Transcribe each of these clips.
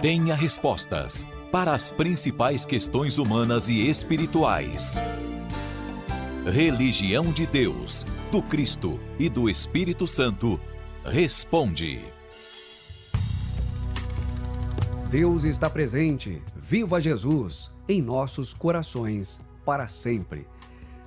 tenha respostas para as principais questões humanas e espirituais. Religião de Deus, do Cristo e do Espírito Santo, responde. Deus está presente, viva Jesus, em nossos corações, para sempre.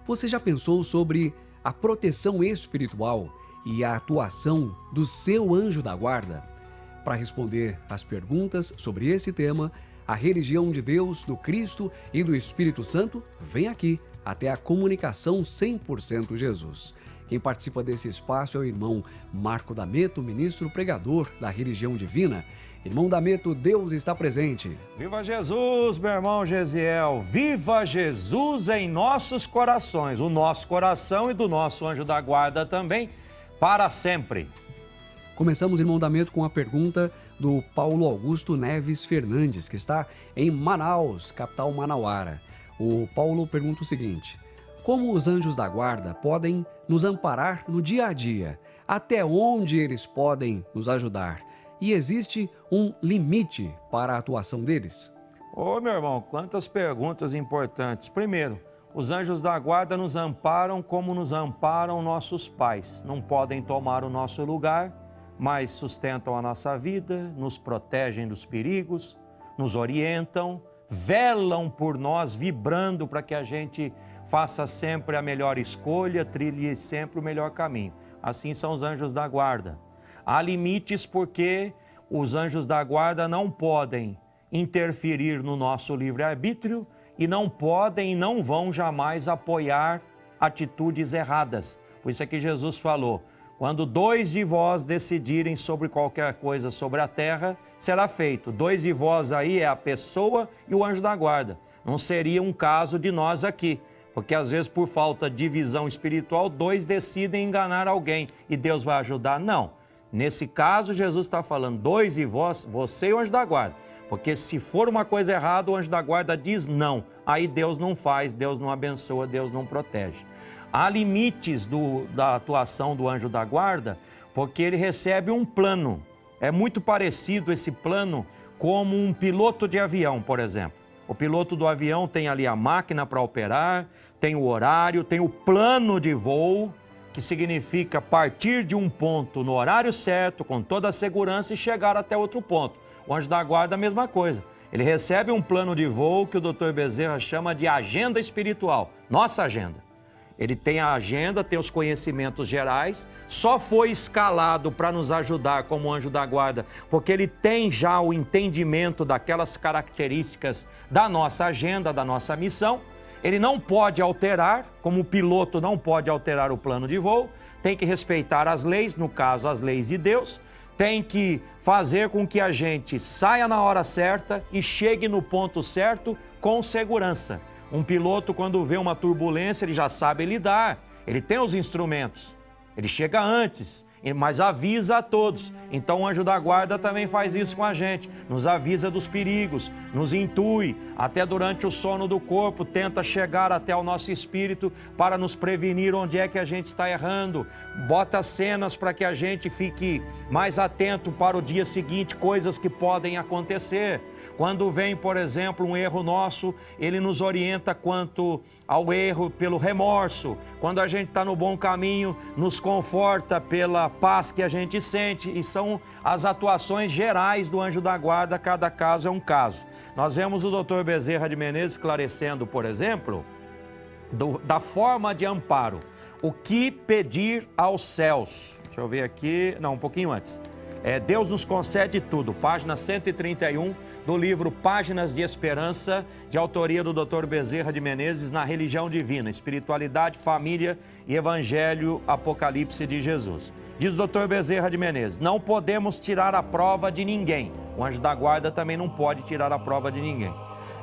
Você já pensou sobre a proteção espiritual e a atuação do seu anjo da guarda? Para responder às perguntas sobre esse tema, a religião de Deus, do Cristo e do Espírito Santo, vem aqui até a comunicação 100% Jesus. Quem participa desse espaço é o irmão Marco D'Ameto, ministro pregador da religião divina. Irmão D'Ameto, Deus está presente. Viva Jesus, meu irmão Gesiel. Viva Jesus em nossos corações, o nosso coração e do nosso anjo da guarda também, para sempre. Começamos, irmão D'Ameto, com a pergunta do Paulo Augusto Neves Fernandes, que está em Manaus, capital manauara. O Paulo pergunta o seguinte: como os anjos da guarda podem nos amparar no dia a dia? Até onde eles podem nos ajudar? E existe um limite para a atuação deles? Ô, meu irmão, quantas perguntas importantes. Primeiro, os anjos da guarda nos amparam como nos amparam nossos pais. Não podem tomar o nosso lugar, mas sustentam a nossa vida, nos protegem dos perigos, nos orientam, velam por nós, vibrando para que a gente faça sempre a melhor escolha, trilhe sempre o melhor caminho. Assim são os anjos da guarda. Há limites porque os anjos da guarda não podem interferir no nosso livre-arbítrio e não podem e não vão jamais apoiar atitudes erradas. Por isso é que Jesus falou: quando 2 de vós decidirem sobre qualquer coisa sobre a terra, será feito. 2 de vós aí é a pessoa e o anjo da guarda. Não seria um caso de nós aqui, porque às vezes por falta de visão espiritual, 2 decidem enganar alguém e Deus vai ajudar. Não. Nesse caso, Jesus está falando 2 de vós, você e o anjo da guarda. Porque se for uma coisa errada, o anjo da guarda diz não. Aí Deus não faz, Deus não abençoa, Deus não protege. Há limites da atuação do anjo da guarda, porque ele recebe um plano. É muito parecido esse plano como um piloto de avião, por exemplo. O piloto do avião tem ali a máquina para operar, tem o horário, tem o plano de voo, que significa partir de um ponto no horário certo, com toda a segurança e chegar até outro ponto. O anjo da guarda, a mesma coisa. Ele recebe um plano de voo que o Dr. Bezerra chama de agenda espiritual, nossa agenda. Ele tem a agenda, tem os conhecimentos gerais, só foi escalado para nos ajudar como anjo da guarda, porque ele tem já o entendimento daquelas características da nossa agenda, da nossa missão. Ele não pode alterar, como o piloto não pode alterar o plano de voo, tem que respeitar as leis, no caso as leis de Deus, tem que fazer com que a gente saia na hora certa e chegue no ponto certo com segurança. Um piloto, quando vê uma turbulência, ele já sabe lidar, ele tem os instrumentos, ele chega antes, mas avisa a todos. Então o anjo da guarda também faz isso com a gente, nos avisa dos perigos, nos intui, até durante o sono do corpo, tenta chegar até o nosso espírito para nos prevenir onde é que a gente está errando, bota cenas para que a gente fique mais atento para o dia seguinte, coisas que podem acontecer. Quando vem, por exemplo, um erro nosso, ele nos orienta quanto ao erro pelo remorso. Quando a gente está no bom caminho, nos conforta pela paz que a gente sente. E são as atuações gerais do anjo da guarda, cada caso é um caso. Nós vemos o Dr. Bezerra de Menezes esclarecendo, por exemplo, da forma de amparo. O que pedir aos céus? Deixa eu ver aqui, não, um pouquinho antes. Deus nos concede tudo, página 131 do livro Páginas de Esperança, de autoria do Dr. Bezerra de Menezes, na Religião Divina, Espiritualidade, Família e Evangelho Apocalipse de Jesus. Diz o Dr. Bezerra de Menezes: não podemos tirar a prova de ninguém. O anjo da guarda também não pode tirar a prova de ninguém.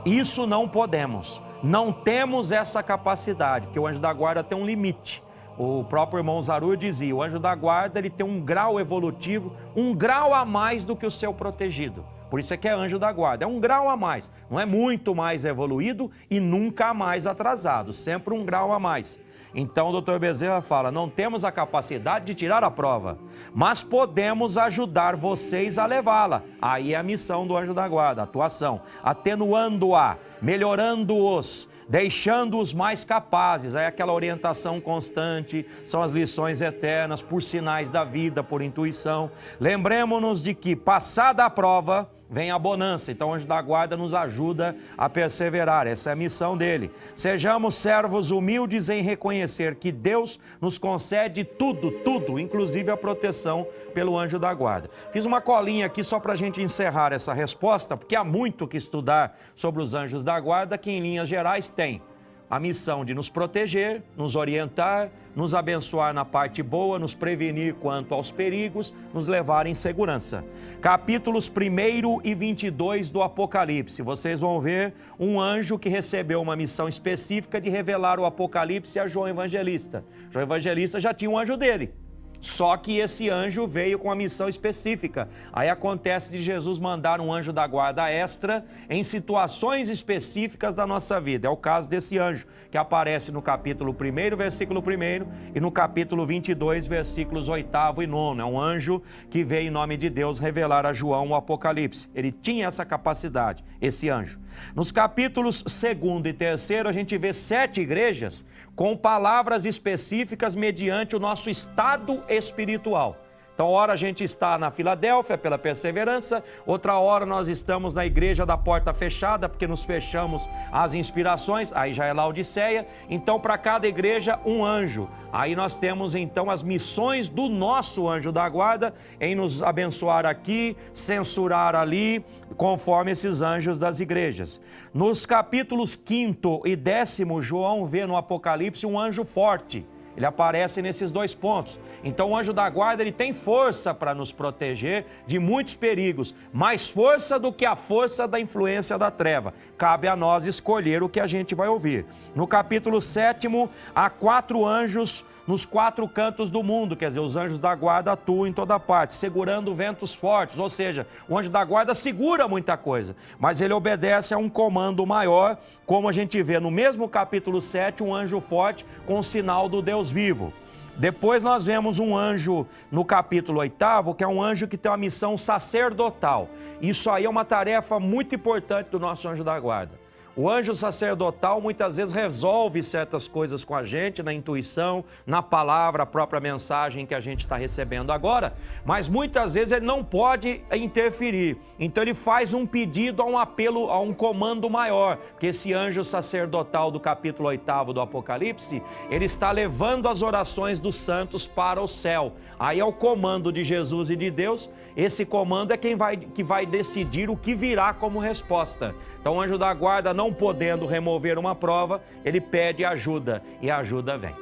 Isso não podemos, não temos essa capacidade, porque o anjo da guarda tem um limite. O próprio irmão Zaru dizia, o anjo da guarda ele tem um grau evolutivo, um grau a mais do que o seu protegido. Por isso é que é anjo da guarda. É um grau a mais. Não é muito mais evoluído e nunca mais atrasado. Sempre um grau a mais. Então o Dr. Bezerra fala, não temos a capacidade de tirar a prova, mas podemos ajudar vocês a levá-la. Aí é a missão do anjo da guarda, a atuação, atenuando-a, melhorando-os, deixando-os mais capazes. Aí aquela orientação constante, são as lições eternas, por sinais da vida, por intuição. Lembremos-nos de que, passada a prova, vem a bonança. Então o anjo da guarda nos ajuda a perseverar, essa é a missão dele. Sejamos servos humildes em reconhecer que Deus nos concede tudo, inclusive a proteção pelo anjo da guarda. Fiz uma colinha aqui só para a gente encerrar essa resposta, porque há muito que estudar sobre os anjos da guarda, que em linhas gerais tem a missão de nos proteger, nos orientar, nos abençoar na parte boa, nos prevenir quanto aos perigos, nos levar em segurança. Capítulos 1 e 22 do Apocalipse. Vocês vão ver um anjo que recebeu uma missão específica de revelar o Apocalipse a João Evangelista. João Evangelista já tinha um anjo dele. Só que esse anjo veio com uma missão específica. Aí acontece de Jesus mandar um anjo da guarda extra em situações específicas da nossa vida. É o caso desse anjo, que aparece no capítulo 1, versículo 1, e no capítulo 22, versículos 8º e 9. É um anjo que veio em nome de Deus revelar a João o Apocalipse. Ele tinha essa capacidade, esse anjo. Nos capítulos 2 e 3, a gente vê 7 igrejas com palavras específicas mediante o nosso estado espiritual. Então, ora a gente está na Filadélfia pela perseverança, outra hora nós estamos na igreja da porta fechada, porque nos fechamos às inspirações, aí já é Laodiceia. Então, para cada igreja, um anjo. Aí nós temos então as missões do nosso anjo da guarda em nos abençoar aqui, censurar ali, conforme esses anjos das igrejas. Nos capítulos 5 e 10, João vê no Apocalipse um anjo forte. Ele aparece nesses 2 pontos. Então o anjo da guarda ele tem força para nos proteger de muitos perigos, mais força do que a força da influência da treva. Cabe a nós escolher o que a gente vai ouvir. No capítulo 7, há 4 anjos nos 4 cantos do mundo, quer dizer, os anjos da guarda atuam em toda parte, segurando ventos fortes, ou seja, o anjo da guarda segura muita coisa, mas ele obedece a um comando maior, como a gente vê no mesmo capítulo 7, um anjo forte com o sinal do Deus vivo. Depois nós vemos um anjo no capítulo 8, que é um anjo que tem uma missão sacerdotal. Isso aí é uma tarefa muito importante do nosso anjo da guarda. O anjo sacerdotal muitas vezes resolve certas coisas com a gente, na intuição, na palavra, a própria mensagem que a gente está recebendo agora, mas muitas vezes ele não pode interferir. Então ele faz um pedido, a um apelo, a um comando maior, porque esse anjo sacerdotal do capítulo 8 do Apocalipse, ele está levando as orações dos santos para o céu. Aí é o comando de Jesus e de Deus, esse comando é que vai decidir o que virá como resposta. Então o anjo da guarda, não podendo remover uma prova, ele pede ajuda e a ajuda vem.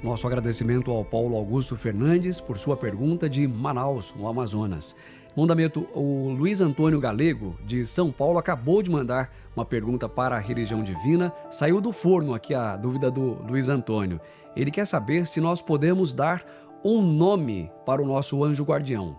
Nosso agradecimento ao Paulo Augusto Fernandes por sua pergunta de Manaus, no Amazonas. Mandamento, o Luiz Antônio Galego, de São Paulo, acabou de mandar uma pergunta para a religião divina. Saiu do forno aqui a dúvida do Luiz Antônio. Ele quer saber se nós podemos dar um nome para o nosso anjo guardião.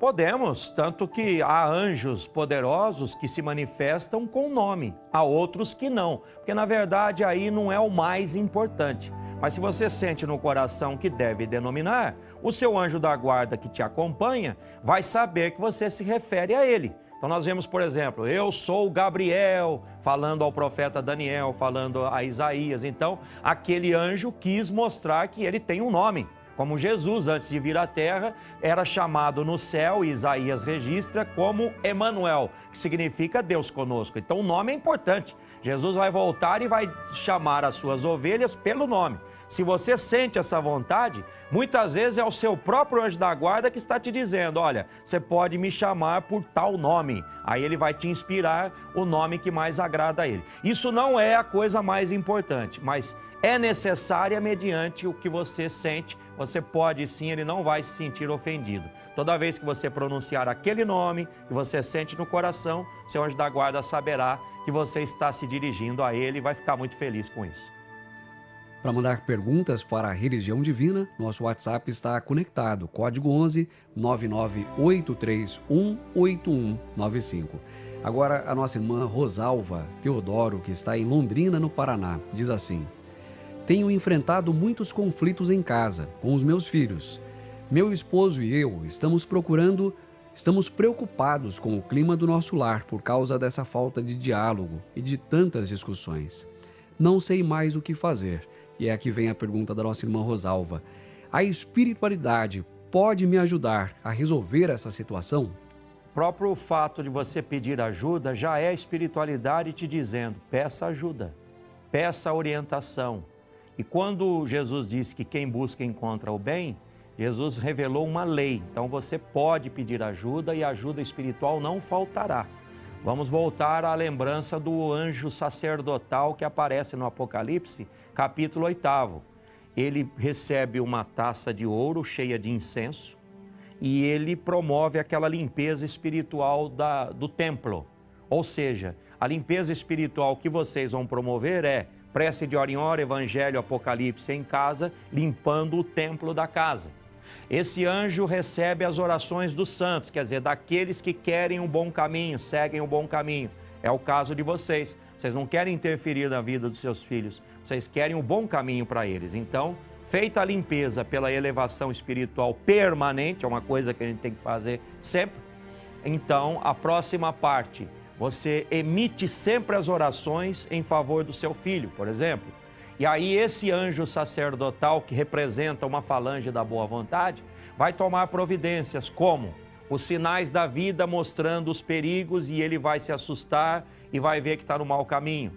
Podemos, tanto que há anjos poderosos que se manifestam com nome, há outros que não, porque na verdade aí não é o mais importante. Mas se você sente no coração que deve denominar, o seu anjo da guarda que te acompanha vai saber que você se refere a ele. Então nós vemos, por exemplo, eu sou Gabriel, falando ao profeta Daniel, falando a Isaías. Então aquele anjo quis mostrar que ele tem um nome. Como Jesus, antes de vir à terra, era chamado no céu, e Isaías registra, como Emanuel, que significa Deus conosco. Então o nome é importante. Jesus vai voltar e vai chamar as suas ovelhas pelo nome. Se você sente essa vontade, muitas vezes é o seu próprio anjo da guarda que está te dizendo, olha, você pode me chamar por tal nome. Aí ele vai te inspirar o nome que mais agrada a ele. Isso não é a coisa mais importante, mas é necessária mediante o que você sente. Você pode sim, ele não vai se sentir ofendido. Toda vez que você pronunciar aquele nome que você sente no coração, seu anjo da guarda saberá que você está se dirigindo a ele e vai ficar muito feliz com isso. Para mandar perguntas para a religião divina, nosso WhatsApp está conectado. Código 11 998318195. Agora, a nossa irmã Rosalva Teodoro, que está em Londrina, no Paraná, diz assim: tenho enfrentado muitos conflitos em casa, com os meus filhos. Meu esposo e eu estamos preocupados com o clima do nosso lar por causa dessa falta de diálogo e de tantas discussões. Não sei mais o que fazer. E aqui vem a pergunta da nossa irmã Rosalva: a espiritualidade pode me ajudar a resolver essa situação? O próprio fato de você pedir ajuda já é a espiritualidade te dizendo: peça ajuda, peça orientação. E quando Jesus disse que quem busca encontra o bem, Jesus revelou uma lei. Então você pode pedir ajuda e a ajuda espiritual não faltará. Vamos voltar à lembrança do anjo sacerdotal que aparece no Apocalipse, capítulo 8. Ele recebe uma taça de ouro cheia de incenso e ele promove aquela limpeza espiritual do templo. Ou seja, a limpeza espiritual que vocês vão promover é prece de hora em hora, evangelho, apocalipse em casa, limpando o templo da casa. Esse anjo recebe as orações dos santos, quer dizer, daqueles que querem um bom caminho, seguem o bom caminho. É o caso de vocês. Vocês não querem interferir na vida dos seus filhos, vocês querem um bom caminho para eles. Então, feita a limpeza pela elevação espiritual permanente, é uma coisa que a gente tem que fazer sempre. Então, a próxima parte, você emite sempre as orações em favor do seu filho, por exemplo. E aí esse anjo sacerdotal, que representa uma falange da boa vontade, vai tomar providências, como os sinais da vida mostrando os perigos, e ele vai se assustar e vai ver que está no mau caminho.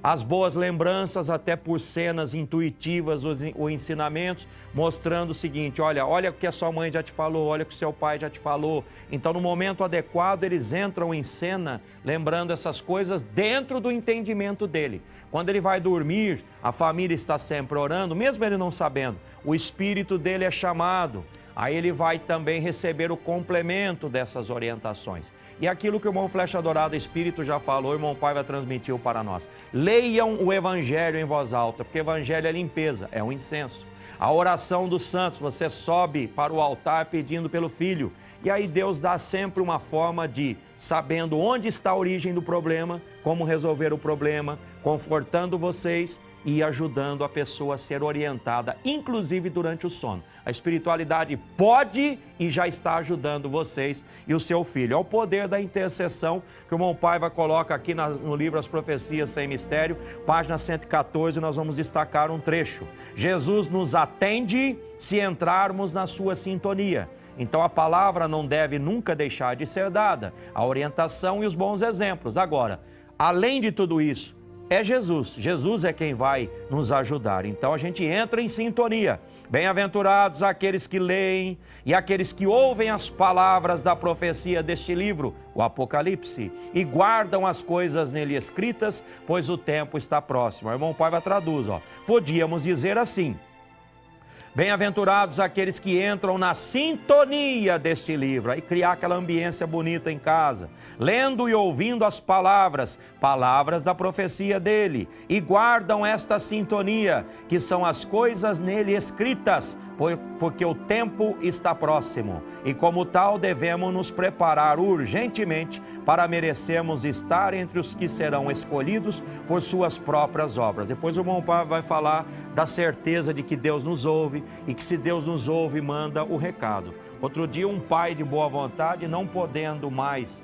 As boas lembranças, até por cenas intuitivas ou ensinamentos, mostrando o seguinte: olha o que a sua mãe já te falou, olha o que o seu pai já te falou. Então, no momento adequado, eles entram em cena, lembrando essas coisas dentro do entendimento dele. Quando ele vai dormir, a família está sempre orando, mesmo ele não sabendo, o espírito dele é chamado. Aí ele vai também receber o complemento dessas orientações. E aquilo que o irmão Flecha Dourada Espírito já falou, o irmão Paiva transmitiu para nós. Leiam o evangelho em voz alta, porque o evangelho é limpeza, é um incenso. A oração dos santos, você sobe para o altar pedindo pelo filho. E aí Deus dá sempre uma forma de, sabendo onde está a origem do problema, como resolver o problema, confortando vocês e ajudando a pessoa a ser orientada, inclusive durante o sono. A espiritualidade pode e já está ajudando vocês e o seu filho. É o poder da intercessão que o irmão Paiva coloca aqui no livro As Profecias Sem Mistério, página 114, nós vamos destacar um trecho. Jesus nos atende se entrarmos na sua sintonia. Então a palavra não deve nunca deixar de ser dada, a orientação e os bons exemplos. Agora, além de tudo isso, é Jesus. Jesus é quem vai nos ajudar. Então a gente entra em sintonia. Bem-aventurados aqueles que leem e aqueles que ouvem as palavras da profecia deste livro, o Apocalipse, e guardam as coisas nele escritas, pois o tempo está próximo. O irmão Paiva traduz, podíamos dizer assim: bem-aventurados aqueles que entram na sintonia deste livro, aí criar aquela ambiência bonita em casa, lendo e ouvindo as palavras da profecia dele, e guardam esta sintonia, que são as coisas nele escritas, porque o tempo está próximo, e como tal devemos nos preparar urgentemente para merecermos estar entre os que serão escolhidos por suas próprias obras. Depois o irmão Paiva vai falar da certeza de que Deus nos ouve, e que se Deus nos ouve, manda o recado. Outro dia um pai de boa vontade, não podendo mais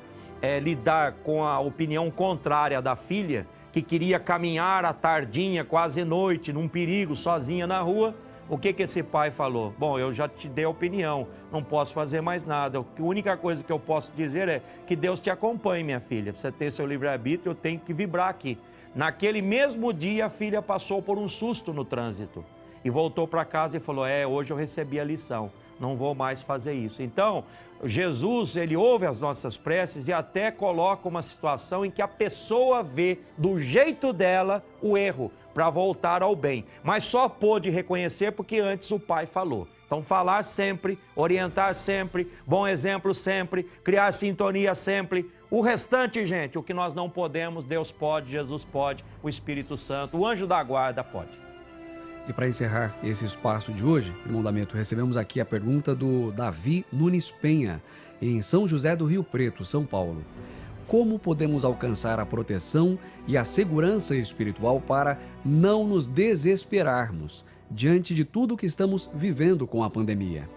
lidar com a opinião contrária da filha, que queria caminhar à tardinha, quase noite, num perigo, sozinha na rua, o que esse pai falou? Bom, eu já te dei a opinião, não posso fazer mais nada. A única coisa que eu posso dizer é que Deus te acompanhe, minha filha. Pra você ter seu livre-arbítrio, eu tenho que vibrar aqui. Naquele mesmo dia, a filha passou por um susto no trânsito e voltou para casa e falou: hoje eu recebi a lição, não vou mais fazer isso. Então, Jesus, ele ouve as nossas preces e até coloca uma situação em que a pessoa vê do jeito dela o erro, para voltar ao bem, mas só pôde reconhecer porque antes o pai falou. Então falar sempre, orientar sempre, bom exemplo sempre, criar sintonia sempre. O restante, gente, o que nós não podemos, Deus pode, Jesus pode, o Espírito Santo, o anjo da guarda pode. E para encerrar esse espaço de hoje, irmão D'Ameto, recebemos aqui a pergunta do Davi Nunes Penha, em São José do Rio Preto, São Paulo. Como podemos alcançar a proteção e a segurança espiritual para não nos desesperarmos diante de tudo que estamos vivendo com a pandemia?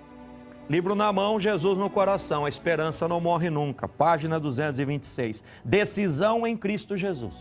Livro na mão, Jesus no coração, a esperança não morre nunca. Página 226. Decisão em Cristo Jesus.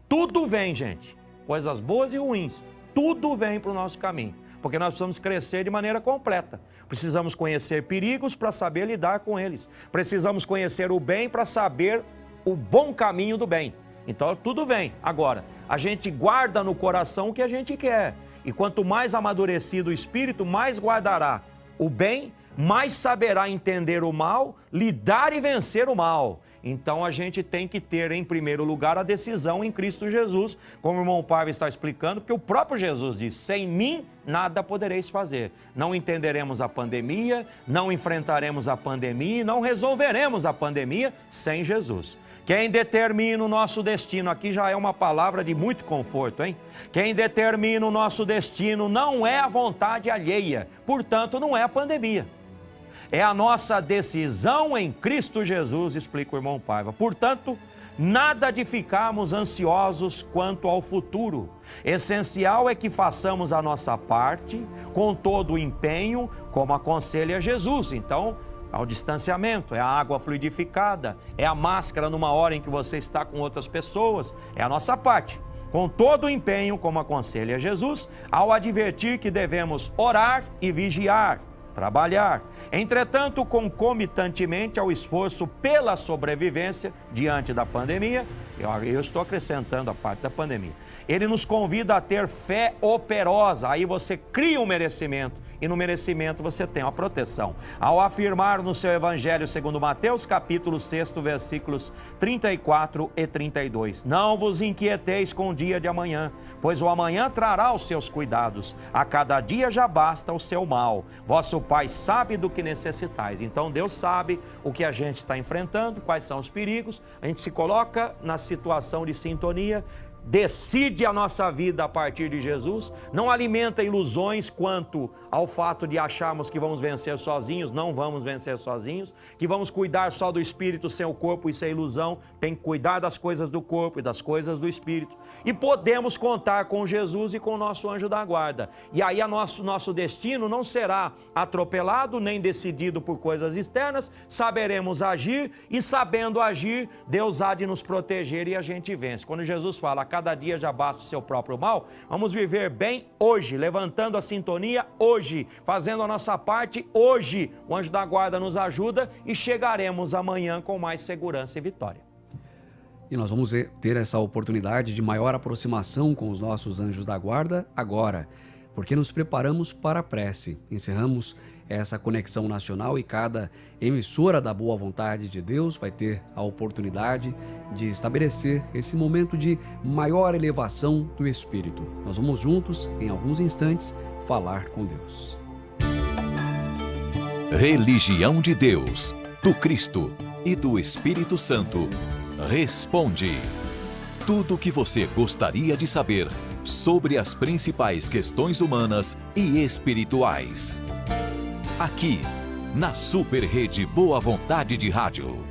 Tudo vem, gente, coisas boas e ruins, tudo vem para o nosso caminho, porque nós precisamos crescer de maneira completa. Precisamos conhecer perigos para saber lidar com eles. Precisamos conhecer o bem para saber o bom caminho do bem. Então tudo vem. Agora, a gente guarda no coração o que a gente quer. E quanto mais amadurecido o espírito, mais guardará o bem, mais saberá entender o mal, lidar e vencer o mal. Então a gente tem que ter em primeiro lugar a decisão em Cristo Jesus, como o irmão Paiva está explicando, porque o próprio Jesus diz: sem mim nada podereis fazer. Não entenderemos a pandemia, não enfrentaremos a pandemia, não resolveremos a pandemia sem Jesus. Quem determina o nosso destino, aqui já é uma palavra de muito conforto, hein? Quem determina o nosso destino não é a vontade alheia, portanto não é a pandemia. É a nossa decisão em Cristo Jesus, explica o irmão Paiva. Portanto, nada de ficarmos ansiosos quanto ao futuro. Essencial é que façamos a nossa parte com todo o empenho, como aconselha Jesus. Então, ao distanciamento, é a água fluidificada, é a máscara numa hora em que você está com outras pessoas, é a nossa parte. Com todo o empenho, como aconselha Jesus, ao advertir que devemos orar e vigiar, trabalhar. Entretanto, concomitantemente ao esforço pela sobrevivência diante da pandemia, eu estou acrescentando a parte da pandemia, ele nos convida a ter fé operosa. Aí você cria um merecimento e no merecimento você tem uma proteção. Ao afirmar no seu Evangelho segundo Mateus, capítulo 6, versículos 34 e 32. Não vos inquieteis com o dia de amanhã, pois o amanhã trará os seus cuidados. A cada dia já basta o seu mal. Vosso Pai sabe do que necessitais. Então Deus sabe o que a gente está enfrentando, quais são os perigos. A gente se coloca na situação de sintonia, decide a nossa vida a partir de Jesus, não alimenta ilusões quanto ao fato de acharmos que vamos vencer sozinhos. Não vamos vencer sozinhos, que vamos cuidar só do espírito sem o corpo, isso é ilusão. Tem que cuidar das coisas do corpo e das coisas do espírito, e podemos contar com Jesus e com o nosso anjo da guarda. E aí nosso destino não será atropelado nem decidido por coisas externas. Saberemos agir, e sabendo agir, Deus há de nos proteger e a gente vence. Quando Jesus fala: a cada dia já basta o seu próprio mal, vamos viver bem hoje, levantando a sintonia hoje, fazendo a nossa parte hoje. O anjo da guarda nos ajuda e chegaremos amanhã com mais segurança e vitória. E nós vamos ter essa oportunidade de maior aproximação com os nossos anjos da guarda agora, porque nos preparamos para a prece. Encerramos essa conexão nacional e cada emissora da boa vontade de Deus vai ter a oportunidade de estabelecer esse momento de maior elevação do Espírito. Nós vamos juntos, em alguns instantes, falar com Deus. Religião de Deus, do Cristo e do Espírito Santo. Responde. Tudo o que você gostaria de saber sobre as principais questões humanas e espirituais. Aqui, na Super Rede Boa Vontade de Rádio.